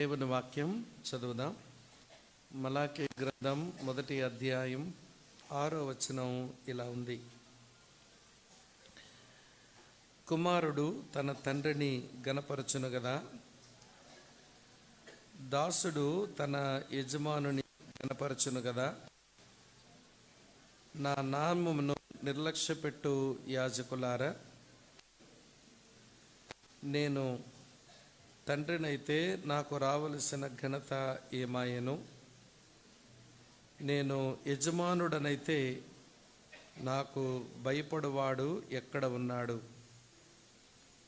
దేవుని వాక్యం చదువుదాం. మలాకి గ్రంథం 1వ అధ్యాయం 6వ వచనం ఇలా ఉంది. కుమారుడు తన తండ్రిని గణపరచును గదా, దాసుడు తన యజమానుని గణపరచును గదా. నా నామమును నిర్లక్ష్యపెట్టు యాజకులారా, నేను తండ్రినైతే నాకు రావలసిన ఘనత ఏమాయను? నేను యజమానుడనైతే నాకు భయపడువాడు ఎక్కడ ఉన్నాడు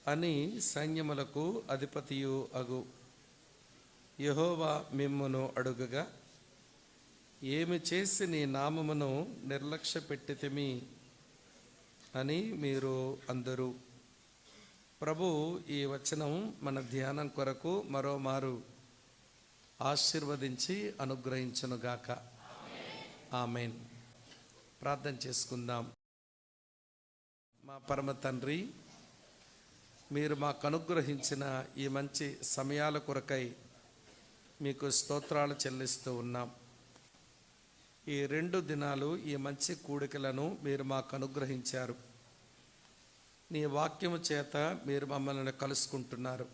అని సైన్యములకు అధిపతియు అగు యెహోవా మిమ్మును అడుగగా, ఏమి చేసి నీ నామమును నిర్లక్ష్యపెట్టితిమి అని మీరు అందరూ. ప్రభు ఈ వచనం మన ధ్యానం కొరకు మరోమారు ఆశీర్వదించి అనుగ్రహించునుగాక. ఆమేన్. ప్రార్థన చేసుకుందాం. మా పరమ తండ్రి, మీరు మాకు అనుగ్రహించిన ఈ మంచి సమయాల కొరకై మీకు స్తోత్రాలు చెల్లిస్తూ ఉన్నాం. ఈ 2 దినాలు ఈ మంచి కూడికలను మీరు మాకు అనుగ్రహించారు. నీ వాక్యము చేత మీరు మమ్మల్ని కలుసుకుంటున్నారు.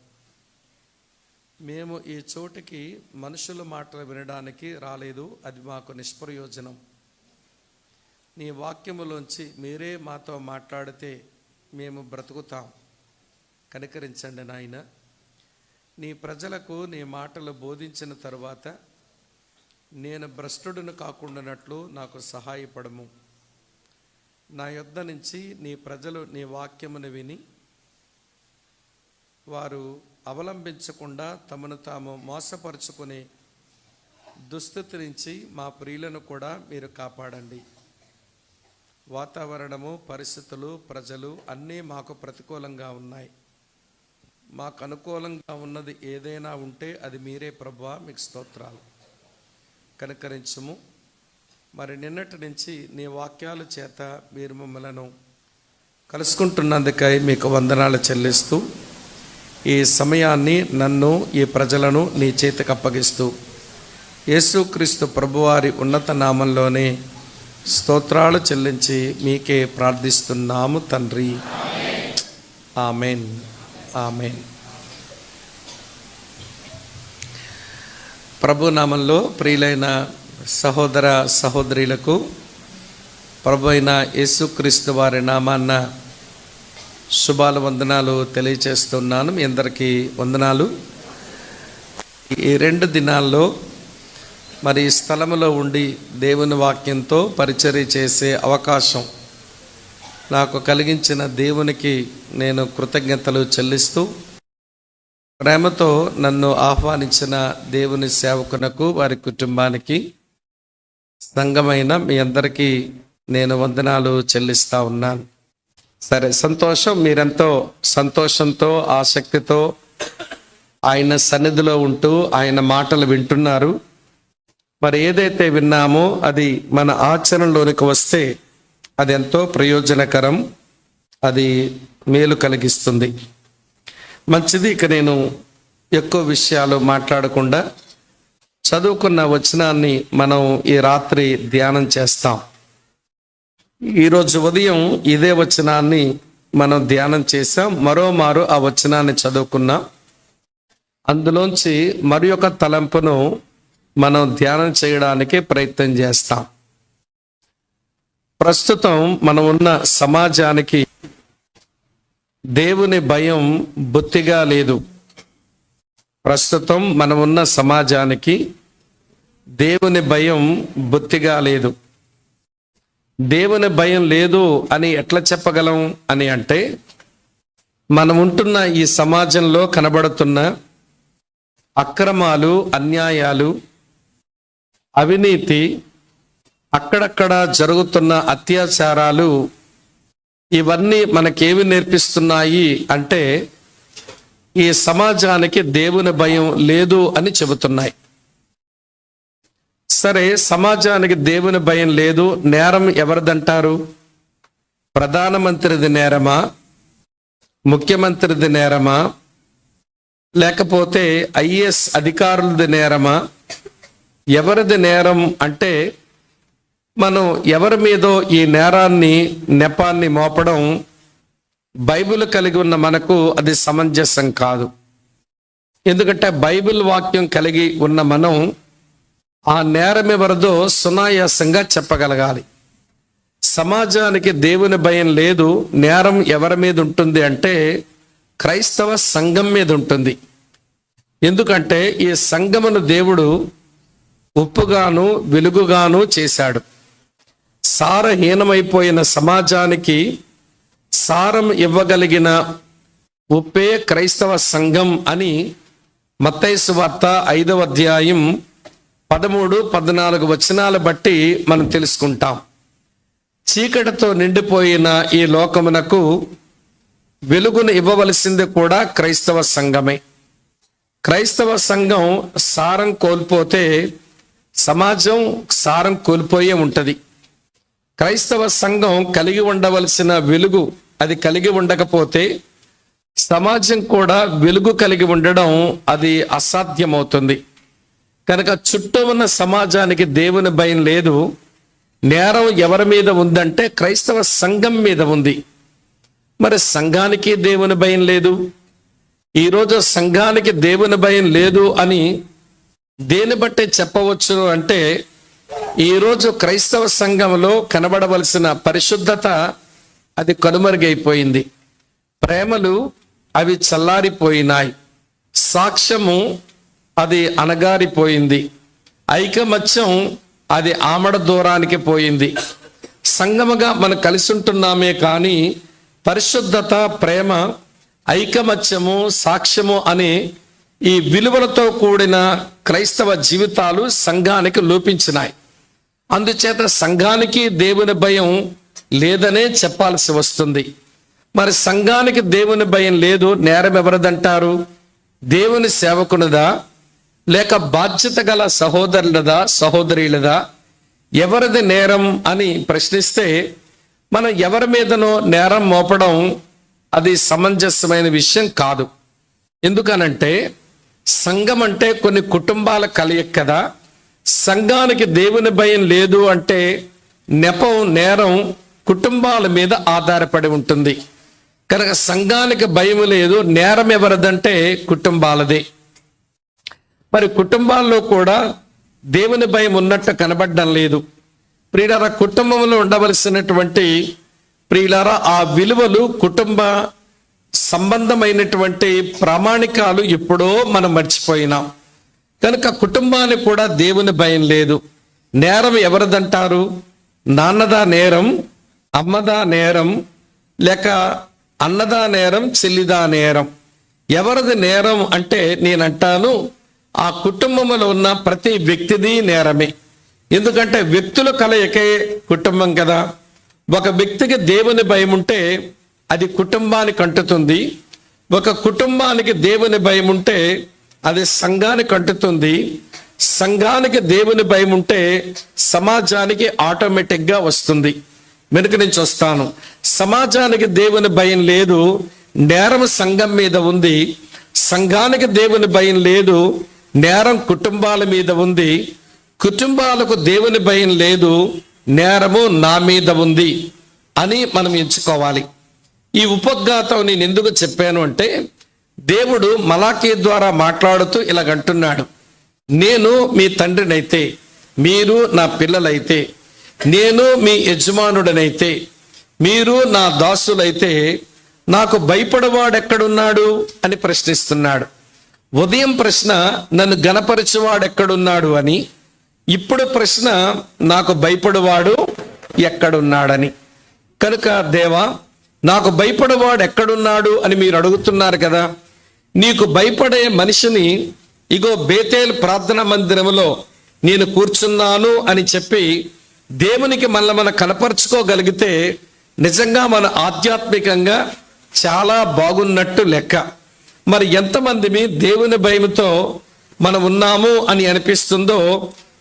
మేము ఈ చోటికి మనుషుల మాటలు వినడానికి రాలేదు, అది మాకు నిష్ప్రయోజనం. నీ వాక్యములోంచి మీరే మాతో మాట్లాడితే మేము బ్రతుకుతాం. కనికరించండి నాయన. నీ ప్రజలకు నీ మాటలు బోధించిన తరువాత నేను భ్రష్టుడిని కాకుండానట్లు నాకు సహాయపడము. నా యొద్ద నుంచి నీ ప్రజలు నీ వాక్యమును విని వారు అవలంబించకుండా తమను తాము మోసపరుచుకునే దుస్థితి నుంచి మా ప్రియులను కూడా మీరు కాపాడండి. వాతావరణము, పరిస్థితులు, ప్రజలు అన్నీ మాకు ప్రతికూలంగా ఉన్నాయి. మాకు అనుకూలంగా ఉన్నది ఏదైనా ఉంటే అది మీరే ప్రభువా, మీకు స్తోత్రాలు. కనికరించుము. మరి నిన్నటి నుంచి నీ వాక్యాల చేత మీరు మమ్మలను కలుసుకుంటున్నందుకై మీకు వందనాలు చెల్లిస్తూ, ఈ సమయాన్ని నన్ను, ఈ ప్రజలను నీ చేతికి అప్పగిస్తూ యేసుక్రీస్తు ప్రభువారి ఉన్నత నామంలోనే స్తోత్రాలు చెల్లించి మీకే ప్రార్థిస్తున్నాము తండ్రి. ఆమెన్. ఆమెన్. ప్రభు నామంలో ప్రియులైన సహోదర సహోదరులకు ప్రభు అయిన యేసుక్రీస్తు వారి నామాన్న శుభాలు వందనాలు తెలియచేస్తున్నాను. మీ అందరికీ వందనాలు. ఈ 2 దినాల్లో మరి స్థలములో ఉండి దేవుని వాక్యంతో పరిచర్య చేసే అవకాశం నాకు కలిగించిన దేవునికి నేను కృతజ్ఞతలు చెల్లిస్తూ, ప్రేమతో నన్ను ఆహ్వానించిన దేవుని సేవకునకు, వారి కుటుంబానికి, సంఘమైన మీ అందరికీ నేను వందనాలు చెల్లిస్తూ ఉన్నాను. సరే, సంతోషం. మీరెంతో సంతోషంతో, ఆసక్తితో ఆయన సన్నిధిలో ఉంటూ ఆయన మాటలు వింటున్నారు. మరి ఏదైతే విన్నామో అది మన ఆచరణలోనికి వస్తే అది ఎంతో ప్రయోజనకరం, అది మేలు కలిగిస్తుంది. మంచిది. ఇక నేను ఎక్కువ విషయాలు మాట్లాడకుండా చదువుకున్న వచనాన్ని మనం ఈ రాత్రి ధ్యానం చేస్తాం. ఈరోజు ఉదయం ఇదే వచనాన్ని మనం ధ్యానం చేసాం. మరోమారు ఆ వచనాన్ని చదువుకున్నాం. అందులోంచి మరి ఒక తలంపును మనం ధ్యానం చేయడానికి ప్రయత్నం చేస్తాం. ప్రస్తుతం మనం ఉన్న సమాజానికి దేవుని భయం బొత్తిగా లేదు. ప్రస్తుతం మనం ఉన్న సమాజానికి దేవుని భయం బొత్తిగా లేదు. దేవుని భయం లేదు అని ఎట్లా చెప్పగలం అని అంటే, మనం ఉంటున్న ఈ సమాజంలో కనబడుతున్న అక్రమాలు, అన్యాయాలు, అవినీతి, అక్కడక్కడ జరుగుతున్న అత్యాచారాలు, ఇవన్నీ మనకేమి నేర్పిస్తున్నాయి అంటే ఈ సమాజానికి దేవుని భయం లేదు అని చెబుతున్నాయి. సరే, సమాజానికి దేవుని భయం లేదు, నేరం ఎవరిదంటారు? ప్రధానమంత్రిది నేరమా? ముఖ్యమంత్రిది నేరమా? లేకపోతే ఐఏఎస్ అధికారులది నేరమా? ఎవరిది నేరం అంటే మనం ఎవరి మీదో ఈ నేరాన్ని నెపాన్ని మోపడం బైబిల్ కలిగి ఉన్న మనకు అది సమంజసం కాదు. ఎందుకంటే బైబిల్ వాక్యం కలిగి ఉన్న మనం ఆ నేరం ఎవరిదో సునాయాసంగా చెప్పగలగాలి. సమాజానికి దేవుని భయం లేదు. నేరం ఎవరి మీద ఉంటుంది అంటే క్రైస్తవ సంఘం మీద ఉంటుంది. ఎందుకంటే ఈ సంఘమును దేవుడు ఉప్పుగాను వెలుగుగాను చేశాడు. సారహీనమైపోయిన సమాజానికి సారం ఇవ్వగలిగిన ఉప్పే క్రైస్తవ సంఘం అని మత్తయి సువార్త 5వ అధ్యాయం 13-14 వచనాలు బట్టి మనం తెలుసుకుంటాం. చీకటితో నిండిపోయిన ఈ లోకమునకు వెలుగును ఇవ్వవలసింది కూడా క్రైస్తవ సంఘమే. క్రైస్తవ సంఘం సారం కోల్పోతే సమాజం సారం కోల్పోయే ఉంటుంది. క్రైస్తవ సంఘం కలిగి ఉండవలసిన వెలుగు అది కలిగి ఉండకపోతే సమాజం కూడా వెలుగు కలిగి ఉండడం అది అసాధ్యమవుతుంది. కనుక చుట్టూ ఉన్న సమాజానికి దేవుని భయం లేదు. నేరం ఎవరి మీద ఉందంటే క్రైస్తవ సంఘం మీద ఉంది. మరి సంఘానికి దేవుని భయం లేదు. ఈరోజు సంఘానికి దేవుని భయం లేదు అని దేని బట్టి చెప్పవచ్చు అంటే ఈరోజు క్రైస్తవ సంఘంలో కనబడవలసిన పరిశుద్ధత అది కనుమరుగైపోయింది. ప్రేమలు అవి చల్లారిపోయినాయి. సాక్ష్యము అది అణగారిపోయింది. ఐకమత్యం అది ఆమడ దూరానికి పోయింది. సంఘముగా మనం కలిసి ఉంటున్నామే కానీ పరిశుద్ధత, ప్రేమ, ఐకమత్యము, సాక్ష్యము అనే ఈ విలువలతో కూడిన క్రైస్తవ జీవితాలు సంఘానికి లోపించినాయి. అందుచేత సంఘానికి దేవుని భయం లేదనే చెప్పాల్సి వస్తుంది. మరి సంఘానికి దేవుని భయం లేదు, నేరం ఎవరిదంటారు? దేవుని సేవకునిదా లేక బాధ్యత గల సహోదరులదా సహోదరులదా? ఎవరిది నేరం అని ప్రశ్నిస్తే మనం ఎవరి మీదనో నేరం మోపడం అది సమంజసమైన విషయం కాదు. ఎందుకనంటే సంఘం అంటే కొన్ని కుటుంబాల కలయిక కదా. సంఘానికి దేవుని భయం లేదు అంటే నెపం, నేరం కుటుంబాల మీద ఆధారపడి ఉంటుంది. కనుక సంఘానికి భయం లేదు, నేరం ఎవరిదంటే కుటుంబాలదే. మరి కుటుంబాల్లో కూడా దేవుని భయం ఉన్నట్టు కనబడడం లేదు. ప్రియులారా, కుటుంబంలో ఉండవలసినటువంటి ప్రియులారా ఆ విలువలు, కుటుంబ సంబంధమైనటువంటి ప్రామాణికాలు ఎప్పుడో మనం మర్చిపోయినాం. కనుక కుటుంబానికి కూడా దేవుని భయం లేదు. నేరం ఎవరిదంటారు? నాన్నదా నేరం, అమ్మదా నేరం, లేక అన్నదా నేరం, చెల్లిదా నేరం? ఎవరిది నేరం అంటే నేనంటాను ఆ కుటుంబంలో ఉన్న ప్రతి వ్యక్తిది నేరమే. ఎందుకంటే వ్యక్తుల కలయికే కుటుంబం కదా. ఒక వ్యక్తికి దేవుని భయం ఉంటే అది కుటుంబానికి అంటుతుంది. ఒక కుటుంబానికి దేవుని భయం ఉంటే అది సంఘానికి అంటుతుంది. సంఘానికి దేవుని భయం ఉంటే సమాజానికి ఆటోమేటిక్గా వస్తుంది. వెనుక నుంచి వస్తాను. సమాజానికి దేవుని భయం లేదు, నేరం సంఘం మీద ఉంది. సంఘానికి దేవుని భయం లేదు, నేరం కుటుంబాల మీద ఉంది. కుటుంబాలకు దేవుని భయం లేదు, నేరము నా మీద ఉంది అని మనం ఎంచుకోవాలి. ఈ ఉపద్ఘాతం నేను ఎందుకు చెప్పాను అంటే దేవుడు మలాకీ ద్వారా మాట్లాడుతూ ఇలాగంటున్నాడు, నేను మీ తండ్రినైతే, మీరు నా పిల్లలైతే, నేను మీ యజమానుడనైతే, మీరు నా దాసులైతే నాకు భయపడవాడెక్కడున్నాడు అని ప్రశ్నిస్తున్నాడు. ఉదయం ప్రశ్న నన్ను గణపరచువాడెక్కడున్నాడు అని, ఇప్పుడు ప్రశ్న నాకు భయపడువాడు ఎక్కడున్నాడని. కనుక దేవా, నాకు భయపడేవాడు ఎక్కడున్నాడు అని మీరు అడుగుతున్నారు కదా. నీకు భయపడే మనిషిని ఇగో బేతేల్ ప్రార్థన మందిరంలో నేను కూర్చున్నాను అని చెప్పి దేవునికి మనం కనపరుచుకోగలిగితే నిజంగా మన ఆధ్యాత్మికంగా చాలా బాగున్నట్టు లెక్క. మరి ఎంతమంది దేవుని భయంతో మనం ఉన్నాము అని అనిపిస్తుందో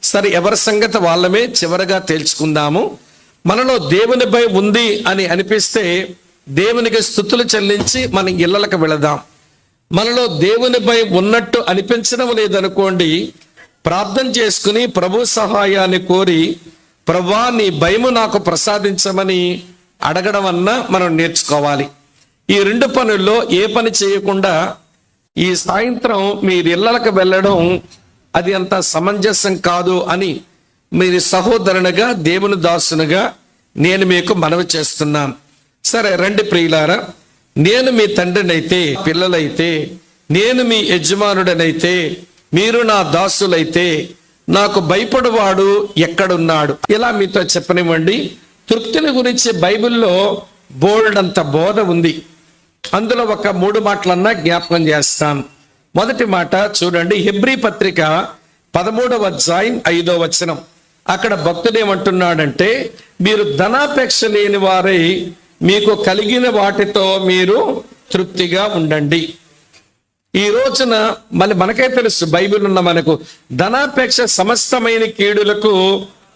సరే, ఎవరి సంగతి వాళ్ళమే చివరగా తేల్చుకుందాము. మనలో దేవుని భయం ఉంది అని అనిపిస్తే దేవునికి స్తుతులు చెల్లించి మన ఇళ్ళలకు వెళదాం. మనలో దేవుని భయం ఉన్నట్టు అనిపించడం లేదనుకోండి, ప్రార్థన చేసుకుని ప్రభు సహాయాన్ని కోరి, ప్రభువా నీ భయము నాకు ప్రసాదించమని అడగడం అన్నా మనం నేర్చుకోవాలి. ఈ రెండు పనుల్లో ఏ పని చేయకుండా ఈ సాయంత్రం మీరు ఇళ్ళకి వెళ్ళడం అది అంత సమంజసం కాదు అని మీరు సహోదరునిగా, దేవుని దాసునిగా నేను మీకు మనవి చేస్తున్నాను. సరే రండి ప్రియులారా, నేను మీ తండ్రినైతే, పిల్లలైతే, నేను మీ యజమానుడనైతే, మీరు నా దాసులైతే నాకు భయపడువాడు ఎక్కడున్నాడు? ఇలా మీతో చెప్పనివ్వండి. తృప్తిని గురించి బైబిల్లో బోల్డ్ అంత బోధ ఉంది. అందులో ఒక 3 మాటలన్నా జ్ఞాపకం చేస్తాను. మొదటి మాట చూడండి, హెబ్రీ పత్రిక 13వ అధ్యాయం 5వ వచనం. అక్కడ భక్తుడు ఏమంటున్నాడంటే, మీరు ధనాపేక్ష లేని వారై మీకు కలిగిన వాటితో మీరు తృప్తిగా ఉండండి. ఈ రోజున మనకే తెలుసు, బైబిల్ ఉన్న మనకు ధనాపేక్ష సమస్తమైన కీడులకు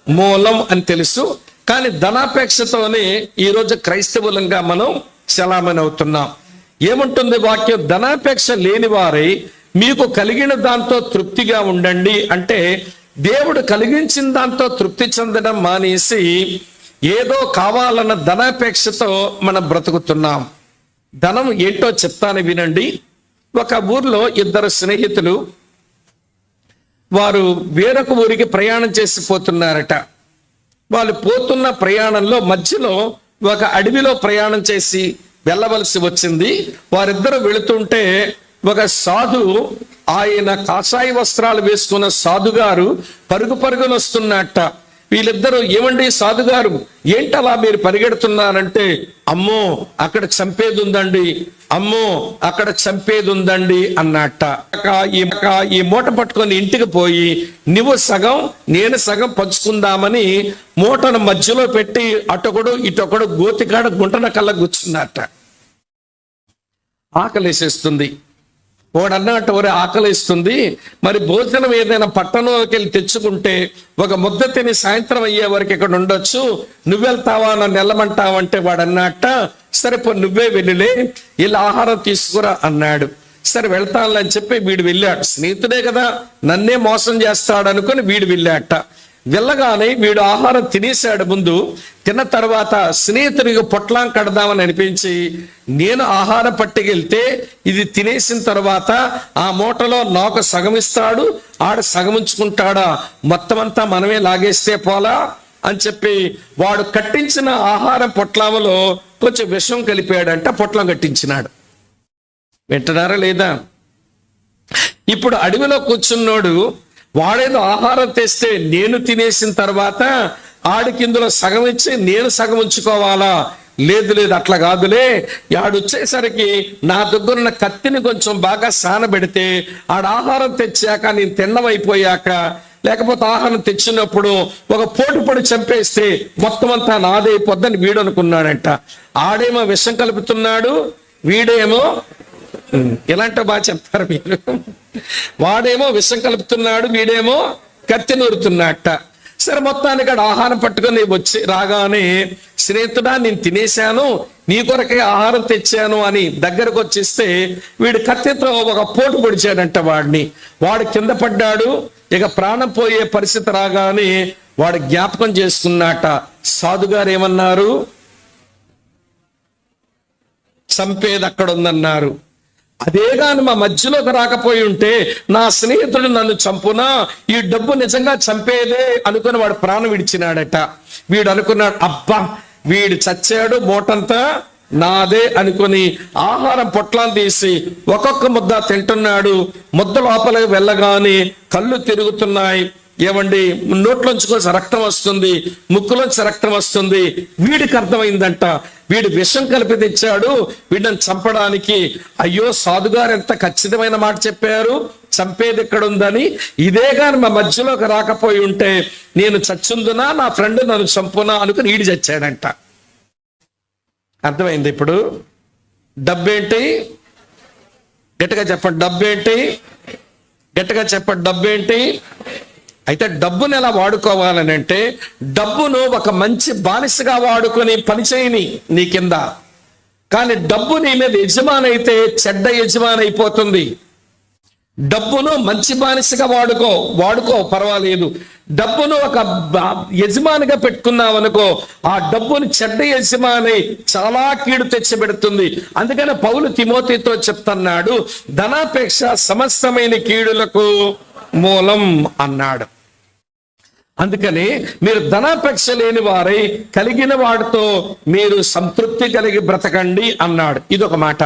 మూలం అని తెలుసు. కానీ ధనాపేక్షతోనే ఈరోజు క్రైస్తవులంగా మనం చలామణి అవుతున్నాం. ఏముంటుంది వాక్యం? ధనాపేక్ష లేని వారై మీకు కలిగిన దాంతో తృప్తిగా ఉండండి అంటే, దేవుడు కలిగించిన దాంతో తృప్తి చెందడం మానేసి ఏదో కావాలన్న ధనాపేక్షతో మనం బ్రతుకుతున్నాం. ధనం ఏంటో చెప్తాను వినండి. ఒక ఊర్లో 2 స్నేహితులు వారు వేరొక ఊరికి ప్రయాణం చేసి పోతున్నారట. వాళ్ళు పోతున్న ప్రయాణంలో మధ్యలో ఒక అడవిలో ప్రయాణం చేసి వెళ్ళవలసి వచ్చింది. వారిద్దరూ వెళుతుంటే ఒక సాధు, ఆయన కాషాయ వస్త్రాలు వేసుకున్న సాధుగారు పరుగున వస్తున్నట్ట. వీళ్ళిద్దరూ, ఏమండి సాధుగారు ఏంటలా మీరు పరిగెడుతున్నారంటే, అమ్మో అక్కడ చంపేది ఉందండి, అమ్మో అక్కడ చంపేది ఉందండి అన్నట్ట. ఈ మూట పట్టుకొని ఇంటికి పోయి నువ్వు సగం నేను సగం పంచుకుందామని మూటను మధ్యలో పెట్టి అటొకడు ఇటొకడు గోతికాడ గుంటన కళ్ళ కూర్చున్నట్ట. ఆకలేసేస్తుంది. వాడన్నట్టు ఒరే ఆకలిస్తుంది, మరి భోజనం ఏదైనా పట్టణంలోకి వెళ్ళి తెచ్చుకుంటే ఒక ముద్ద తిని సాయంత్రం అయ్యే వరకు ఇక్కడ ఉండొచ్చు, నువ్వెళ్తావా నన్ను వెళ్ళమంటావంటే వాడు అన్నట్ట, సరే పో నువ్వే వెళ్ళిలే, ఇలా ఆహారం తీసుకురా అన్నాడు. సరే వెళ్తాను అని చెప్పి వీడు వెళ్ళాడు. స్నేహితుడే కదా, నన్నే మోసం చేస్తాడు అనుకుని వీడు వెళ్ళాట. వెళ్ళగానే వీడు ఆహారం తినేశాడు. ముందు తిన్న తర్వాత స్నేహితుడికి పొట్లాం కడదామని అనిపించి, నేను ఆహారం పట్టుకెళ్తే ఇది తినేసిన తర్వాత ఆ మూటలో నాకు సగం ఇస్తాడు, ఆడ సగం ఉంచుకుంటాడా, మొత్తం అంతా మనమే లాగేస్తే పోలా అని చెప్పి వాడు కట్టించిన ఆహారం పొట్లాంలో కొంచెం విషం కలిపాడంట. పొట్లం కట్టించినాడు. వింటున్నారా లేదా? ఇప్పుడు అడవిలో కూర్చున్నోడు వాడేదో ఆహారం తెస్తే నేను తినేసిన తర్వాత ఆడికి ఇందులో సగం ఇచ్చి నేను సగం ఉంచుకోవాలా? లేదు అట్లా కాదులే, ఆడొచ్చేసరికి నా దగ్గరున్న కత్తిని కొంచెం బాగా సానబెడితే ఆడ ఆహారం తెచ్చాక నేను తిన్నమైపోయాక, లేకపోతే ఆహారం తెచ్చినప్పుడు ఒక పోటుపడి చంపేస్తే మొత్తం అంతా నాదే పొద్దని వీడు అనుకున్నాడంట. ఆడేమో విషం కలుపుతున్నాడు, వీడేమో ఎలాంటి బాగా చెప్తారు మీరు. వాడేమో విషం కలుపుతున్నాడు, వీడేమో కత్తి నూరుతున్నట్ట. సరే మొత్తానికి ఆహారం పట్టుకొని వచ్చి రాగానే, స్నేహితుడా నేను తినేశాను, నీ కొరకే ఆహారం తెచ్చాను అని దగ్గరకు వచ్చేస్తే వీడు కత్తితో ఒక పోటు పొడిచాడంట వాడిని. వాడు కింద పడ్డాడు. ఇక ప్రాణం పోయే పరిస్థితి రాగానే వాడు జ్ఞాపకం చేసుకున్నట్ట. సాధుగారు ఏమన్నారు? చంపేది అక్కడ ఉందన్నారు. అదే గాని మా మధ్యలోకి రాకపోయి ఉంటే నా స్నేహితుడు నన్ను చంపునా, ఈ డబ్బు నిజంగా చంపేదే అనుకుని వాడు ప్రాణం విడిచినాడట. వీడు అనుకున్నాడు, అబ్బా వీడు చచ్చాడు, మూటంతా నాదే అనుకుని ఆహారం పొట్లాన్ని తీసి ఒక్కొక్క ముద్ద తింటున్నాడు. ముద్ద లోపలికి వెళ్ళగానే కళ్ళు తిరుగుతున్నాయి. ఏమండి, నోట్లోంచి రక్తం వస్తుంది, ముక్కులోంచి రక్తం వస్తుంది. వీడికి అర్థమైందంట, వీడు విషం కలిపి తెచ్చాడు వీడిని చంపడానికి. అయ్యో సాధుగారు ఎంత ఖచ్చితమైన మాట చెప్పారు, చంపేది ఎక్కడుందని. ఇదే గాని మా మధ్యలోకి రాకపోయి ఉంటే నేను చచ్చుందునా, నా ఫ్రెండ్ నన్ను చంపునా అనుకుని ఈడి చచ్చాడంట. అర్థమైంది ఇప్పుడు? డబ్బేంటి? గట్టిగా చెప్పండి. డబ్బేంటి? గట్టిగా చెప్పండి. డబ్బేంటి? అయితే డబ్బును ఎలా వాడుకోవాలని అంటే, డబ్బును ఒక మంచి బానిసగా వాడుకొని పనిచేయని నీ కింద కానీ డబ్బు నీ మీద యజమానైతే చెడ్డ యజమాని అయిపోతుంది. డబ్బును మంచి బానిసగా వాడుకో పర్వాలేదు. డబ్బును ఒక యజమానిగా పెట్టుకున్నావనుకో, ఆ డబ్బును చెడ్డ యజమాని చాలా కీడు తెచ్చిపెడుతుంది. అందుకని పౌలు తిమోతితో చెప్తున్నాడు, ధనాపేక్ష సమస్తమైన కీడులకు మూలం అన్నాడు. అందుకని మీరు ధనాపేక్ష లేని వారై కలిగిన వాడితో మీరు సంతృప్తి కలిగి బ్రతకండి అన్నాడు. ఇదొక మాట.